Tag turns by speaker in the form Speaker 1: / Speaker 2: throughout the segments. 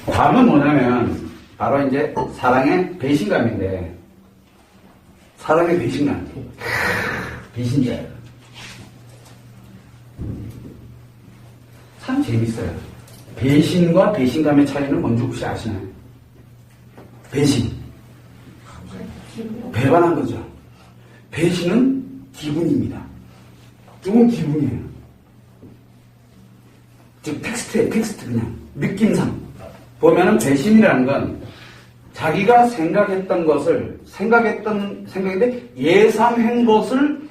Speaker 1: 다음은 뭐냐면 바로 이제 사랑의 배신감인데, 사랑의 배신감. 배신자예요. 참 재밌어요. 배신과 배신감의 차이는 뭔지 혹시 아시나요? 배신. 배반한 거죠. 배신은 기분입니다. 조금 기분이에요. 즉, 텍스트예요, 텍스트 그냥. 느낌상. 보면은 배신이라는 건 자기가 생각했던 것을, 생각인데 예상한 것을,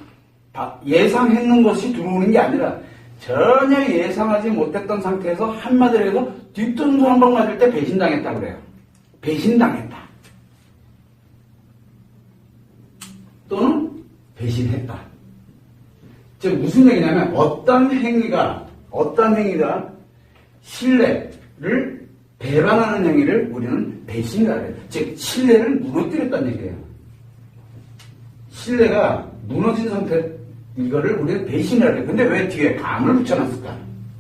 Speaker 1: 예상했는 것이 들어오는 게 아니라 전혀 예상하지 못했던 상태에서 한마디로 해서 뒤통수 한 방 맞을 때 배신당했다 그래요. 배신당했다. 또는 배신했다. 즉 무슨 얘기냐면 어떤 행위가 신뢰를 배반하는 행위를 우리는 배신이라 해요. 즉 신뢰를 무너뜨렸다는 얘기예요. 신뢰가 무너진 상태, 이거를 우리는 배신이라 해요. 근데 왜 뒤에 감을 붙여놨을까?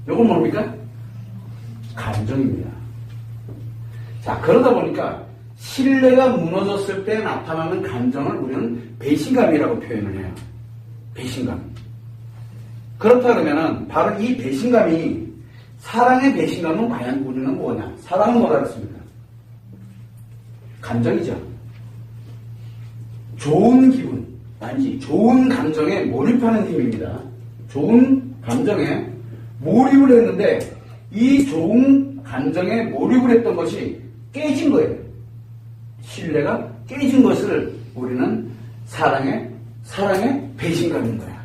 Speaker 1: 이건 뭡니까? 감정입니다. 자, 그러다 보니까 신뢰가 무너졌을 때 나타나는 감정을 우리는 배신감이라고 표현을 해요. 배신감. 그렇다 그러면은 바로 이 배신감이, 사랑의 배신감은 과연 우리는 뭐냐? 사랑은 뭐라 그랬습니까? 감정이죠. 좋은 기분, 아니지, 좋은 감정에 몰입하는 힘입니다. 좋은 감정에 몰입을 했는데 이 좋은 감정에 몰입을 했던 것이 깨진 거예요. 신뢰가 깨진 것을 우리는 사랑의 배신감인 거야.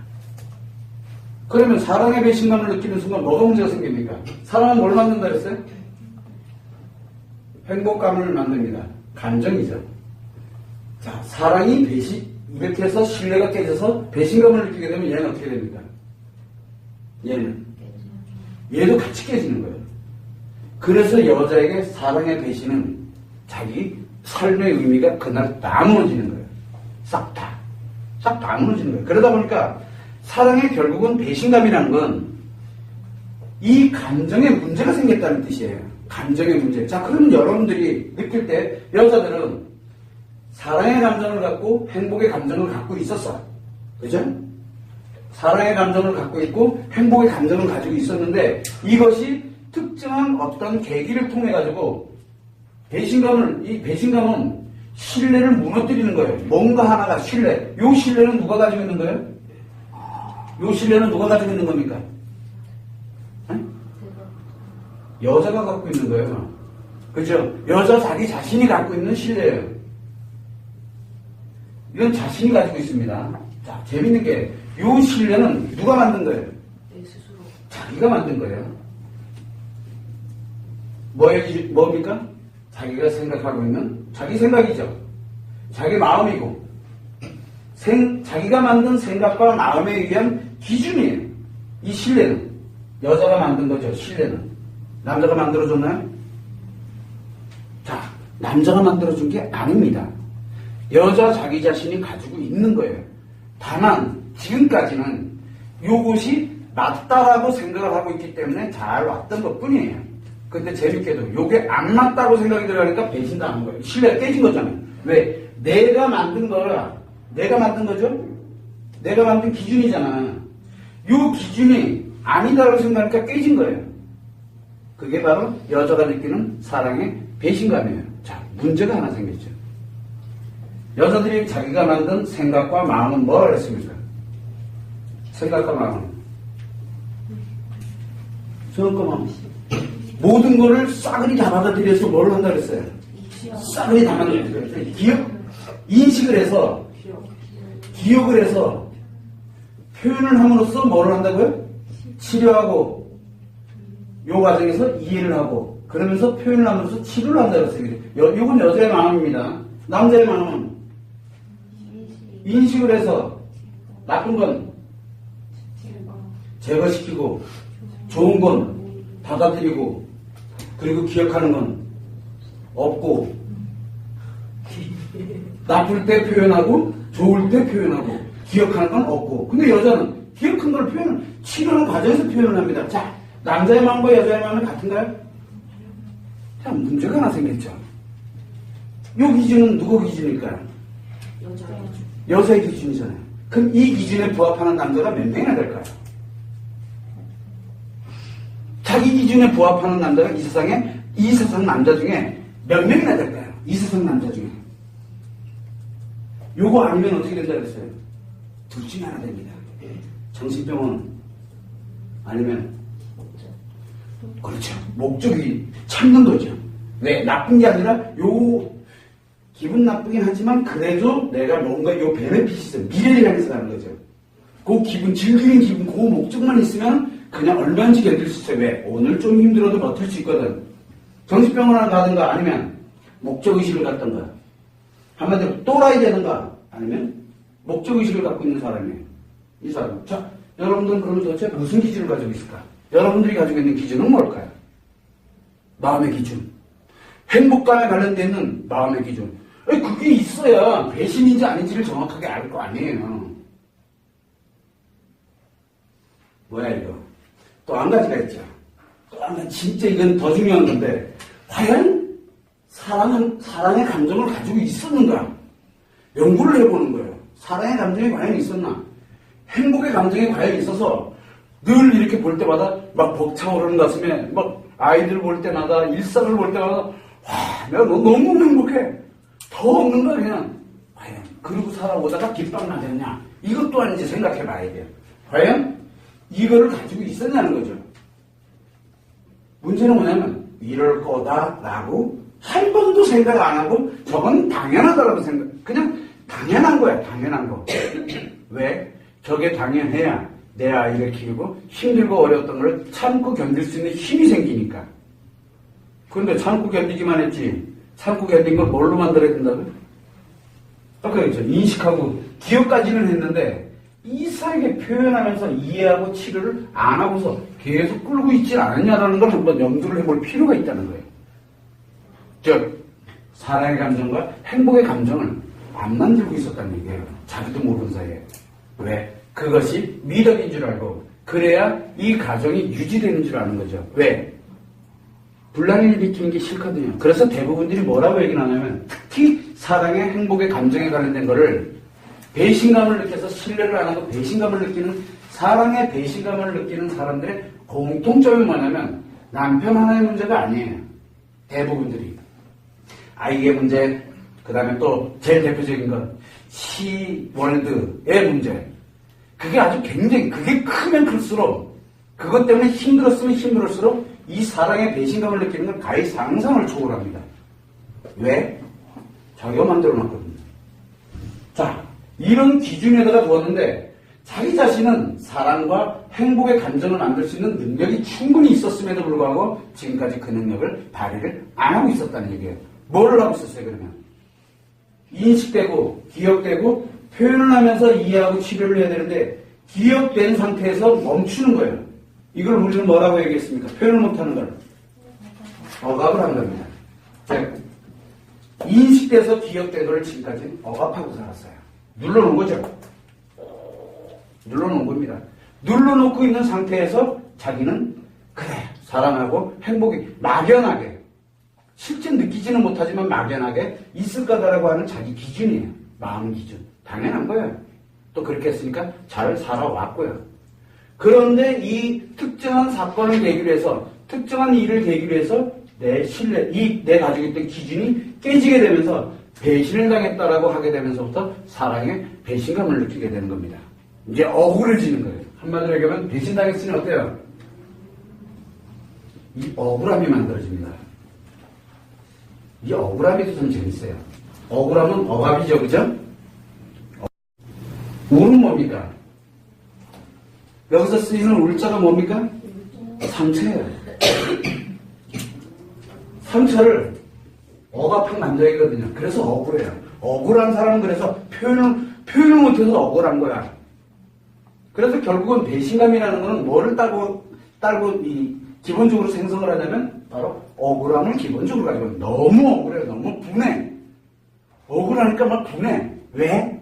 Speaker 1: 그러면 사랑의 배신감을 느끼는 순간 뭐가 문제가 생깁니까? 사랑은 뭘 만든다 그랬어요? 행복감을 만듭니다. 감정이죠. 자, 사랑이 이렇게 해서 신뢰가 깨져서 배신감을 느끼게 되면 얘는 어떻게 됩니까? 얘도 같이 깨지는 거예요. 그래서 여자에게 사랑의 배신은 자기 삶의 의미가 그날 다 무너지는 거예요. 싹 다 무너지는 거예요. 그러다 보니까 사랑의 결국은 배신감이라는 건 이 감정에 문제가 생겼다는 뜻이에요. 감정의 문제. 자, 그러면 여러분들이 느낄 때 여자들은 사랑의 감정을 갖고 행복의 감정을 갖고 있었어. 그죠? 사랑의 감정을 갖고 있고 행복의 감정을 가지고 있었는데 이것이 특정한 어떤 계기를 통해 가지고 이 배신감은 신뢰를 무너뜨리는 거예요. 뭔가 하나가 신뢰. 요 신뢰는 누가 가지고 있는 거예요? 요 신뢰는 누가 가지고 있는 겁니까? 여자가 갖고 있는 거예요. 그죠? 여자 자기 자신이 갖고 있는 신뢰예요. 이건 자신이 가지고 있습니다. 자, 재밌는 게, 요 신뢰는 누가 만든 거예요?
Speaker 2: 내 스스로.
Speaker 1: 자기가 만든 거예요. 뭡니까? 자기가 생각하고 있는, 자기 생각이죠. 자기 마음이고, 자기가 만든 생각과 마음에 의한 기준이에요. 이 신뢰는. 여자가 만든 거죠, 신뢰는. 남자가 만들어줬나요? 자, 남자가 만들어준 게 아닙니다. 여자 자기 자신이 가지고 있는 거예요. 다만 지금까지는 요것이 맞다라고 생각을 하고 있기 때문에 잘 왔던 것 뿐이에요. 근데 재밌게도 요게 안 맞다고 생각이 들어가니까 배신당한 거예요. 신뢰가 깨진 거잖아요. 왜? 내가 만든 거죠? 내가 만든 기준이잖아. 요 기준이 아니다라고 생각하니까 깨진 거예요. 그게 바로 여자가 느끼는 사랑의 배신감이에요. 자, 문제가 하나 생겼죠. 여자들이 자기가 만든 생각과 마음은 뭐라 그랬습니까? 생각과 마음은. 생각과 마음. 모든 거를 싸그리 다 받아들여서 뭘 한다 그랬어요? 싸그리 다 받아들여서. 인식을 해서, 기억을 해서, 표현을 함으로써 뭘 한다고요? 치료하고, 요 과정에서 이해를 하고, 그러면서 표현을 함으로써 치료를 한다고 했어요. 요건 여자의 마음입니다. 남자의 마음은 인식을 해서 나쁜 건 제거시키고 좋은 건 받아들이고 그리고 기억하는 건 없고 나쁠 때 표현하고 좋을 때 표현하고 기억하는 건 없고 근데 여자는 기억한 걸 치료하는 과정에서 표현을 합니다. 자, 남자의 마음과 여자의 마음은 같은가요? 자, 문제가 하나 생겼죠. 요 기준은 누구 기준일까요? 여자의 기준이잖아요. 그럼 이 기준에 부합하는 남자가 몇 명이나 될까요? 자기 기준에 부합하는 남자가 이 세상 남자 중에 몇 명이나 될까요? 이 세상 남자 중에. 요거 아니면 어떻게 된다 그랬어요? 둘 중에 하나 됩니다. 정신병원 아니면 그렇죠. 목적이 찾는 거죠. 네, 나쁜 게 아니라 요 기분 나쁘긴 하지만 그래도 내가 뭔가 요 베네핏이 있어요. 미래를 향해서 가는 거죠. 그 기분, 즐기는 기분, 그 목적만 있으면 그냥 얼마든지 견딜 수 있어요. 왜? 오늘 좀 힘들어도 버틸 수 있거든. 정신병원을 가든가 아니면 목적의식을 갖든가 한마디로 또라이 되든가 아니면 목적의식을 갖고 있는 사람이에요. 이 사람. 자, 여러분들은 그러면 도대체 무슨 기준을 가지고 있을까? 여러분들이 가지고 있는 기준은 뭘까요? 마음의 기준. 행복감에 관련되어 있는 마음의 기준. 그게 있어야 배신인지 아닌지를 정확하게 알 거 아니에요. 뭐야 이거? 또 한 가지가 있죠. 또 한 가지, 진짜 이건 더 중요한 건데 과연 사랑의 감정을 가지고 있었는가? 연구를 해보는 거예요. 사랑의 감정이 과연 있었나? 행복의 감정이 과연 있어서 늘 이렇게 볼 때마다 막 벅차오르는 가슴에 막 아이들 볼 때마다 일상을 볼 때마다 와 내가 너무 행복해. 더 없는 거야 그냥. 과연 그러고 살아오다가 깃방만 됐냐? 이것 또한 이제 생각해 봐야 돼요. 과연 이거를 가지고 있었냐는 거죠. 문제는 뭐냐면 이럴 거다라고 한 번도 생각 안 하고 저건 당연하다라고 그냥 당연한 거야. 당연한 거. 왜? 저게 당연해야 내 아이를 키우고 힘들고 어려웠던 걸 참고 견딜 수 있는 힘이 생기니까. 그런데 참고 견디기만 했지 참고 견딘 걸 뭘로 만들어야 된다고요? 아까 그랬죠. 인식하고 기억까지는 했는데 이상하게 표현하면서 이해하고 치료를 안 하고서 계속 끌고 있지 않았냐라는 걸 한번 염두를 해볼 필요가 있다는 거예요. 즉 사랑의 감정과 행복의 감정을 안 만들고 있었다는 얘기예요. 자기도 모르는 사이에. 왜? 그것이 미덕인 줄 알고 그래야 이 가정이 유지되는 줄 아는 거죠. 왜? 분란을 일으키는 게 싫거든요. 그래서 대부분들이 뭐라고 얘기를 하냐면 특히 사랑의 행복의 감정에 관련된 거를 배신감을 느껴서 신뢰를 안 하고 배신감을 느끼는 사랑의 배신감을 느끼는 사람들의 공통점이 뭐냐면 남편 하나의 문제가 아니에요. 대부분들이. 아이의 문제, 그 다음에 또 제일 대표적인 건 시월드의 문제. 그게 아주 굉장히 그게 크면 클수록 그것 때문에 힘들었으면 힘들었을수록 이 사랑의 배신감을 느끼는 건 가히 상상을 초월합니다. 왜? 자기가 만들어놨거든요. 자, 이런 기준에다가 두었는데 자기 자신은 사랑과 행복의 감정을 만들 수 있는 능력이 충분히 있었음에도 불구하고 지금까지 그 능력을 발휘를 안 하고 있었다는 얘기예요. 뭐를 하고 있었어요 그러면? 인식되고 기억되고 표현을 하면서 이해하고 치료를 해야 되는데 기억된 상태에서 멈추는 거예요. 이걸 우리는 뭐라고 얘기했습니까? 표현을 못하는 걸 억압을 한 겁니다. 자, 인식돼서 기억된 걸 지금까지 억압하고 살았어요. 눌러놓은 거죠. 눌러놓은 겁니다. 눌러놓고 있는 상태에서 자기는 그래 사랑하고 행복이 막연하게 실제 느끼지는 못하지만 막연하게 있을 거다라고 하는 자기 기준이에요. 마음 기준. 당연한 거예요. 또 그렇게 했으니까 잘 살아왔고요. 그런데 이 특정한 사건을 계기로 해서 특정한 일을 계기로 해서 내 신뢰, 내 가지고 있던 기준이 깨지게 되면서 배신을 당했다라고 하게 되면서부터 사랑의 배신감을 느끼게 되는 겁니다. 이제 억울해지는 거예요. 한마디로 얘기하면 배신당했으니 어때요? 이 억울함이 만들어집니다. 이 억울함이 좀 재밌어요. 억울함은 억압이죠, 그죠? 울은 뭡니까? 여기서 쓰이는 울자가 뭡니까? 상처예요. 상처를 억압한 감정이거든요. 그래서 억울해요. 억울한 사람은 그래서 표현을 못해서 억울한 거야. 그래서 결국은 배신감이라는 거는 뭐를 따고 기본적으로 생성을 하냐면 바로 억울함을 기본적으로 가지고 너무 억울해요. 너무 분해. 억울하니까 막 분해. 왜?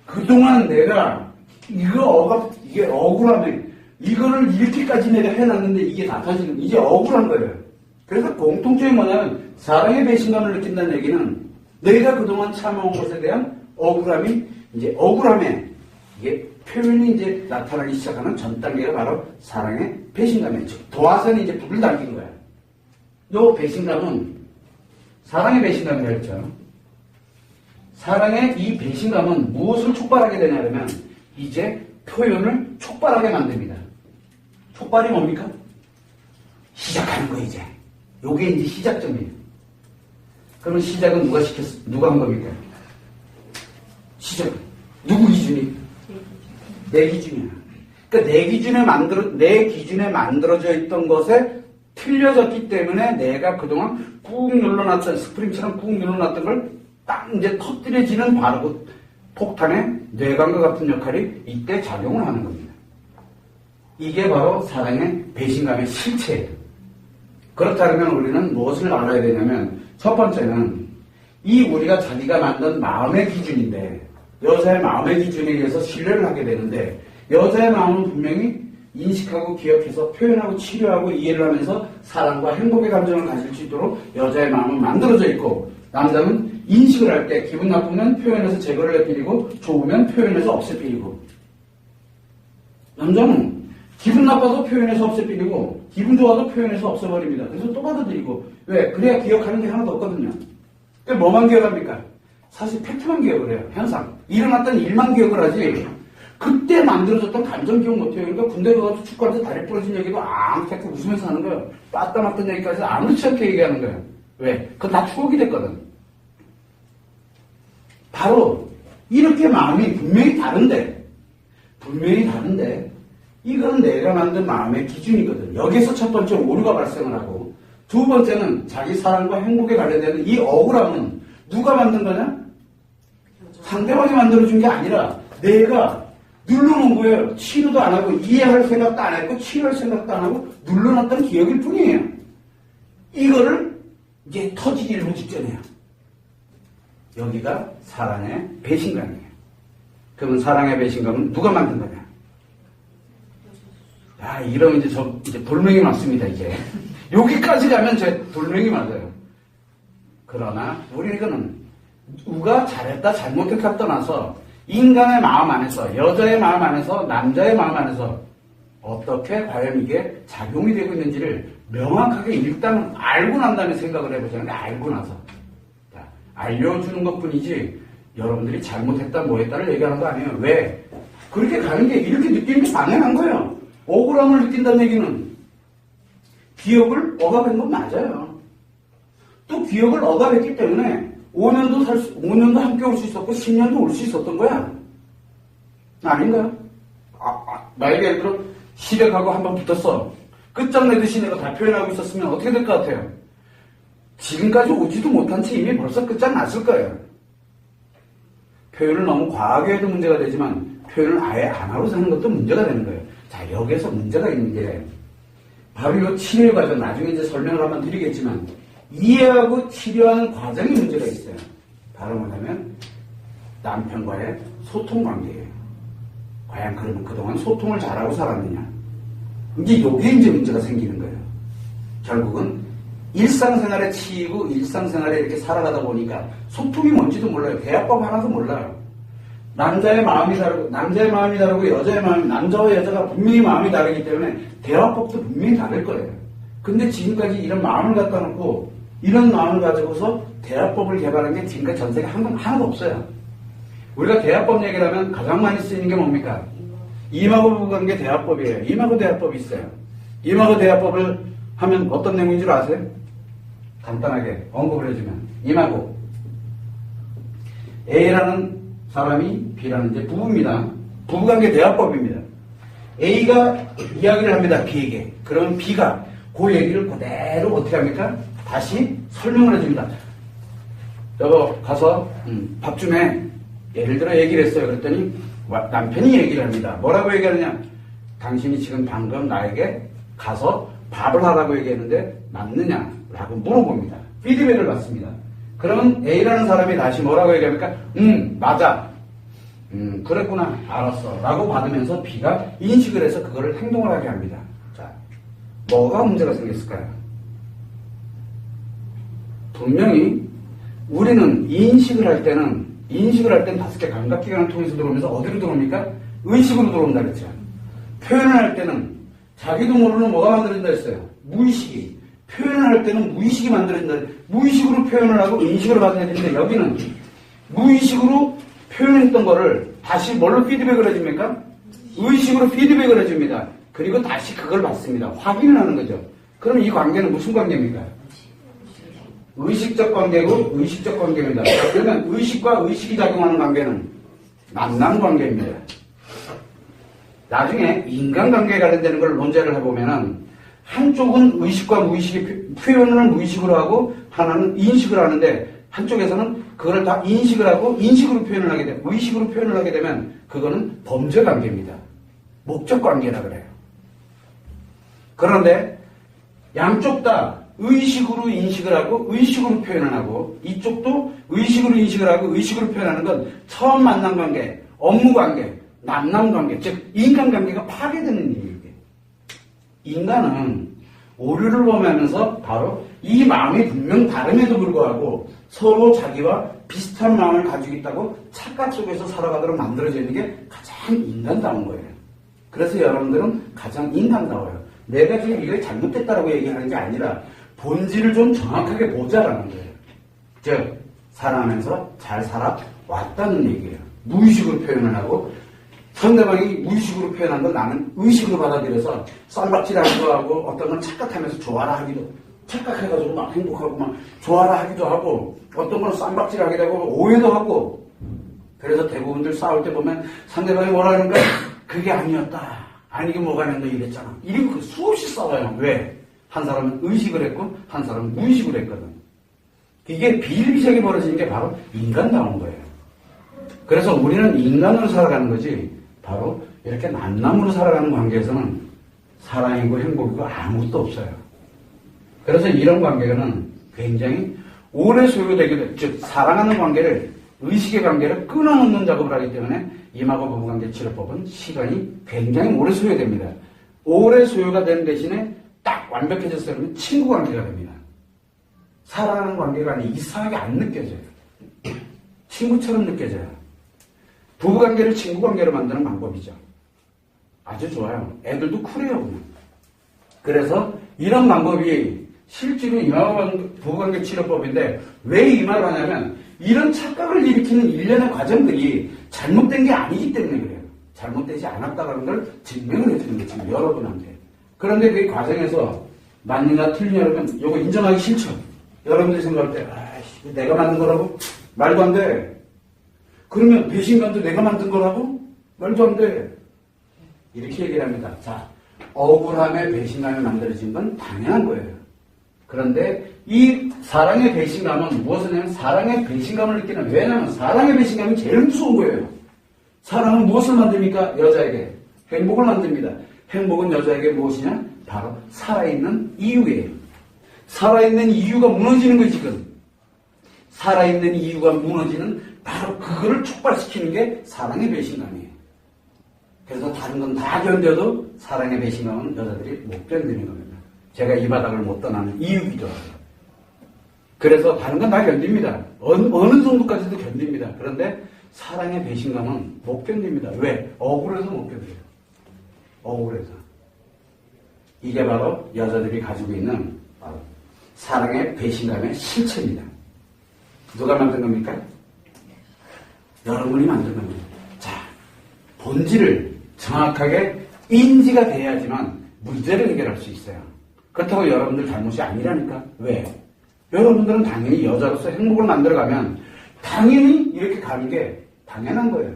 Speaker 1: 그동안 내가 이게 억울함에 이거를 이렇게까지 내가 해놨는데 이게 나타지는 이게 억울한 거예요. 그래서 공통점이 뭐냐면 사랑의 배신감을 느낀다는 얘기는 너희가 그동안 참아온 것에 대한 억울함이 이제 억울함에 이게 표현이 이제 나타나기 시작하는 전 단계가 바로 사랑의 배신감이에요. 즉 도화선이 이제 불을 당긴 거야. 요 배신감은 사랑의 배신감이라 했죠. 사랑의 이 배신감은 무엇을 촉발하게 되냐면 이제 표현을 촉발하게 만듭니다. 촉발이 뭡니까? 시작하는 거 이제. 요게 이제 시작점이에요. 그러면 시작은 누가 한 겁니까? 시작. 누구 기준이? 내 기준이야. 그러니까 내 기준에 만들어져 있던 것에 틀려졌기 때문에 내가 그동안 꾹 눌러놨던, 스프링처럼 꾹 눌러놨던 걸 딱 이제 터뜨려지는 바로 그 폭탄의 뇌관과 같은 역할이 이때 작용을 하는 겁니다. 이게 바로 사랑의 배신감의 실체예요. 그렇다면 우리는 무엇을 알아야 되냐면 첫 번째는 이 우리가 자기가 만든 마음의 기준인데 여자의 마음의 기준에 의해서 신뢰를 하게 되는데 여자의 마음은 분명히 인식하고 기억해서 표현하고 치료하고 이해를 하면서 사랑과 행복의 감정을 가질 수 있도록 여자의 마음은 만들어져 있고 남자는 인식을 할 때 기분 나쁘면 표현해서 제거를 해버리고 좋으면 표현해서 없애버리고 남자는 기분 나빠도 표현해서 없애버리고 기분 좋아도 표현해서 없애버립니다. 그래서 또 받아들이고 왜? 그래야 기억하는 게 하나도 없거든요. 그러니까 뭐만 기억합니까? 사실 팩트만 기억을 해요. 현상. 일어났던 일만 기억을 하지 그때 만들어졌던 감정 기억 못해요. 그러니까 군대 가서 축구한테 다리 부러진 얘기도 아무렇게 웃으면서 하는 거예요. 빠따 맞던 얘기까지 아무렇지 않게 얘기하는 거예요. 왜? 그건 다 추억이 됐거든. 바로 이렇게 마음이 분명히 다른데 이건 내가 만든 마음의 기준이거든. 여기서 첫 번째 오류가 발생을 하고 두 번째는 자기 사랑과 행복에 관련되는 이 억울함은 누가 만든 거냐? 상대방이 만들어준 게 아니라 내가 눌러놓은 거예요. 치료도 안 하고 이해할 생각도 안 했고 치료할 생각도 안 하고 눌러놨던 기억일 뿐이에요. 이거를 이제 터지기 일보 직전이에요. 여기가 사랑의 배신감이에요. 그러면 사랑의 배신감은 누가 만든 거냐? 야, 이러면 이제 돌멩이 맞습니다, 이제. 여기까지 가면 제 돌멩이 맞아요. 그러나, 우리는 누가 잘했다, 잘못했다 떠나서 인간의 마음 안에서, 여자의 마음 안에서, 남자의 마음 안에서 어떻게 과연 이게 작용이 되고 있는지를 명확하게 일단 알고 난 다음에 생각을 해보자는데, 알고 나서. 알려주는 것 뿐이지 여러분들이 잘못했다 뭐했다를 얘기하는 거 아니에요. 왜? 그렇게 가는 게 이렇게 느끼는 게 당연한 거예요. 억울함을 느낀다는 얘기는 기억을 억압한 건 맞아요. 또 기억을 억압했기 때문에 5년도 함께 올 수 있었고 10년도 올 수 있었던 거야. 아닌가요? 만약에 예를 들어 시댁하고 한번 붙었어. 끝장내듯이 내가 다 표현하고 있었으면 어떻게 될 것 같아요? 지금까지 오지도 못한 채 이미 벌써 끝장났을 거예요. 표현을 너무 과하게 해도 문제가 되지만 표현을 아예 안 하고 사는 것도 문제가 되는 거예요. 자, 여기에서 문제가 있는 게 바로 이 치료 과정, 나중에 이제 설명을 한번 드리겠지만 이해하고 치료하는 과정이 문제가 있어요. 바로 뭐냐면 남편과의 소통 관계예요. 과연 그러면 그동안 소통을 잘하고 살았느냐? 이제 여기에 이제 문제가 생기는 거예요. 결국은 일상생활에 치이고 일상생활에 이렇게 살아가다 보니까 소통이 뭔지도 몰라요. 대화법 하나도 몰라요. 남자의 마음이 다르고 여자의 마음이 남자와 여자가 분명히 마음이 다르기 때문에 대화법도 분명히 다를 거예요. 근데 지금까지 이런 마음을 갖다 놓고 이런 마음을 가지고서 대화법을 개발한 게 지금까지 전 세계 하나도 없어요. 우리가 대화법 얘기를 하면 가장 많이 쓰이는 게 뭡니까? 이마고 부부관계 대화법이에요. 이마고 대화법이 있어요. 이마고 대화법을 하면 어떤 내용인 줄 아세요? 간단하게 언급을 해주면 이마고 A라는 사람이 B라는 이제 부부입니다. 부부관계 대화법입니다. A가 이야기를 합니다. B에게. 그러면 B가 그 얘기를 그대로 어떻게 합니까? 다시 설명을 해줍니다. 여보 가서 밥 좀 해. 예를 들어 얘기를 했어요. 그랬더니 남편이 얘기를 합니다. 뭐라고 얘기하느냐? 당신이 지금 방금 나에게 가서 밥을 하라고 얘기했는데 맞느냐? 라고 물어봅니다. 피드백을 받습니다. 그러면 A라는 사람이 다시 뭐라고 얘기합니까? 맞아. 그랬구나. 알았어. 라고 받으면서 B가 인식을 해서 그거를 행동을 하게 합니다. 자, 뭐가 문제가 생겼을까요? 분명히 우리는 인식을 할 때는 5개 감각기관을 통해서 들어오면서 어디로 들어옵니까? 의식으로 들어온다 그랬죠. 표현을 할 때는 자기도 모르는 뭐가 만들어진다 했어요. 무의식이. 표현을 할 때는 무의식이 만들어진다. 무의식으로 표현을 하고 인식으로 받아야 되는데 여기는 무의식으로 표현했던 거를 다시 뭘로 피드백을 해줍니까? 의식으로 피드백을 해줍니다. 그리고 다시 그걸 받습니다. 확인을 하는 거죠. 그럼 이 관계는 무슨 관계입니까? 의식적 관계고 의식적 관계입니다. 그러면 의식과 의식이 작용하는 관계는 만남 관계입니다. 나중에 인간관계에 관련되는 걸 논제를 해보면은 한쪽은 의식과 무의식의 표현을 무의식으로 하고 하나는 인식을 하는데 한쪽에서는 그걸 다 인식을 하고 인식으로 표현을 하게 되면 의식으로 표현을 하게 되면 그거는 범죄 관계입니다. 목적 관계라 그래요. 그런데 양쪽 다 의식으로 인식을 하고 의식으로 표현을 하고 이쪽도 의식으로 인식을 하고 의식으로 표현하는 건 처음 만난 관계, 업무 관계, 만남 관계, 즉 인간관계가 파괴되는 일이에요. 인간은 오류를 범하면서 바로 이 마음이 분명 다름에도 불구하고 서로 자기와 비슷한 마음을 가지고 있다고 착각 속에서 살아가도록 만들어지는 게 가장 인간다운 거예요. 그래서 여러분들은 가장 인간다워요. 내가 지금 이게 잘못됐다라고 얘기하는 게 아니라 본질을 좀 정확하게 보자라는 거예요. 즉 살아가면서 잘 살아왔다는 얘기예요. 무의식으로 표현을 하고 상대방이 무의식으로 표현한 건 나는 의식으로 받아들여서 쌈박질하기도 하고 어떤 건 착각하면서 좋아라 하기도 착각해가지고 막 행복하고 막 좋아라 하기도 하고 어떤 건 쌈박질하기도 하고 오해도 하고 그래서 대부분들 싸울 때 보면 상대방이 뭐라는 거야? 그게 아니었다. 아니 이게 뭐가 아니었나 이랬잖아. 이러고 수없이 싸워요. 왜? 한 사람은 의식을 했고 한 사람은 무의식으로 했거든. 이게 비일비재하게 벌어지는 게 바로 인간다운 거예요. 그래서 우리는 인간으로 살아가는 거지 바로 이렇게 만남으로 살아가는 관계에서는 사랑이고 행복이고 아무것도 없어요. 그래서 이런 관계는 굉장히 오래 소요되게 돼. 즉 사랑하는 관계를 의식의 관계를 끊어놓는 작업을 하기 때문에 임하고 부부관계 치료법은 시간이 굉장히 오래 소요됩니다. 오래 소요가 되는 대신에 딱 완벽해졌어요. 그러면 친구 관계가 됩니다. 사랑하는 관계가 아니 이상하게 안 느껴져요. 친구처럼 느껴져요. 부부관계를 친구관계로 만드는 방법이죠. 아주 좋아요. 애들도 쿨해요. 그냥. 그래서 이런 방법이 실제로 임하고 부부관계 치료법인데 왜 임하를 하냐면 이런 착각을 일으키는 일련의 과정들이 잘못된 게 아니기 때문에 그래요. 잘못되지 않았다는 걸 증명을 해주는 게 지금 여러분한테. 그런데 그 과정에서 맞는가 틀리냐 그러면 이거 인정하기 싫죠. 여러분들이 생각할 때 아이씨 내가 만든 거라고? 말도 안 돼. 그러면 배신감도 내가 만든 거라고? 말도 안 돼. 이렇게 얘기를 합니다. 자, 억울함에 배신감이 만들어진 건 당연한 거예요. 그런데 이 사랑의 배신감은 무엇이냐면 사랑의 배신감을 느끼는 왜냐하면 사랑의 배신감이 제일 무서운 거예요. 사랑은 무엇을 만듭니까? 여자에게 행복을 만듭니다. 행복은 여자에게 무엇이냐? 바로 살아있는 이유예요. 살아있는 이유가 무너지는 거지 지금. 살아있는 이유가 무너지는 바로 그거를 촉발시키는 게 사랑의 배신감이에요. 그래서 다른 건 다 견뎌도 사랑의 배신감은 여자들이 못 견디는 겁니다. 제가 이 바닥을 못 떠나는 이유기도 하고요. 그래서 다른 건 다 견딥니다. 어느 정도까지도 견딥니다. 그런데 사랑의 배신감은 못 견딥니다. 왜? 억울해서 못 견뎌요. 억울해서. 이게 바로 여자들이 가지고 있는 바로 사랑의 배신감의 실체입니다. 누가 만든 겁니까? 여러분이 만든 겁니다. 자, 본질을 정확하게 인지가 돼야지만 문제를 해결할 수 있어요. 그렇다고 여러분들 잘못이 아니라니까. 왜? 여러분들은 당연히 여자로서 행복을 만들어가면 당연히 이렇게 가는 게 당연한 거예요.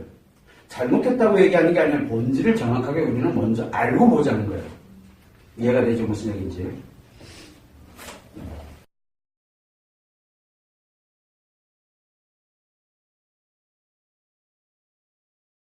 Speaker 1: 잘못했다고 얘기하는 게 아니라 본질을 정확하게 우리는 먼저 알고 보자는 거예요. 이해가 되죠? 무슨 얘기인지.